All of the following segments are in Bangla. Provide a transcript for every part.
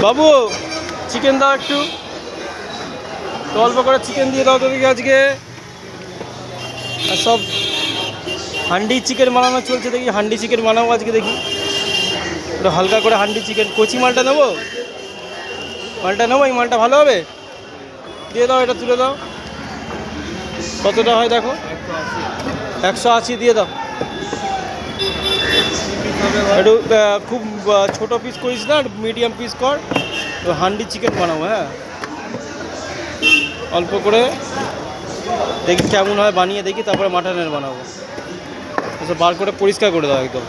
বাবু চিকেন দাও একটু, অল্প করে চিকেন দিয়ে দাও তোদেরকে আজকে। আর সব হান্ডি চিকেন বানানো চলছে, দেখি হান্ডি চিকেন বানাবো আজকে, দেখি একটু হালকা করে হান্ডি চিকেন। কচি মালটা নেবো, মালটা নেবো, এই মালটা ভালো হবে। দিয়ে দাও, এটা তুলে দাও। কতটা হয় দেখো, 180 দিয়ে দাও। একটু খুব ছোটো পিস করিস না, মিডিয়াম পিস কর। তো হান্ডি চিকেন বানাবো, হ্যাঁ অল্প করে দেখি কেমন হয়, বানিয়ে দেখি, তারপরে মাটনের বানাবো। বার করে পরিষ্কার করে দাও একদম।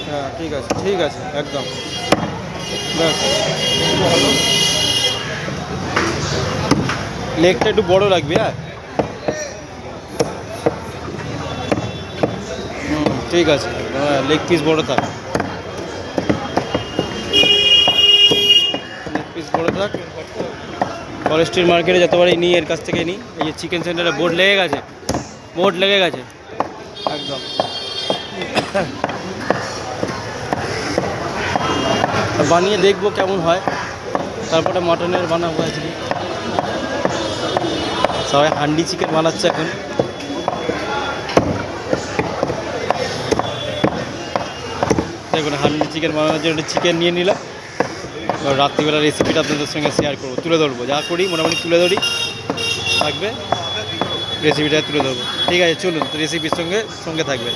হ্যাঁ ঠিক আছে, ঠিক আছে একদম। ব্যাস, লেগটা একটু বড় রাখবি। হ্যাঁ ঠিক আছে, হ্যাঁ লেগ পিস বড় থাক, লেগ পিস বড় থাক। ফরেস্ট্রির মার্কেটে যত বারই নিই এর কাছ থেকে নিই। এই যে চিকেন সেন্টারে বোর্ড লেগে গেছে, বোর্ড লেগে গেছে একদম। বানিয়ে দেখবো কেমন হয়, তারপরে মাটনের বানাবো আজকে। সবাই হান্ডি চিকেন বানাচ্ছে এখন। দেখুন হান্ডি চিকেন বানানোর জন্য চিকেন নিয়ে নিলাম। রাত্রিবেলা রেসিপিটা আপনাদের সঙ্গে শেয়ার করবো, তুলে ধরবো। যা করি মোটামুটি তুলে ধরি, থাকবে রেসিপিটা তুলে ধরবো। ঠিক আছে চলুন, রেসিপির সঙ্গে থাকবে।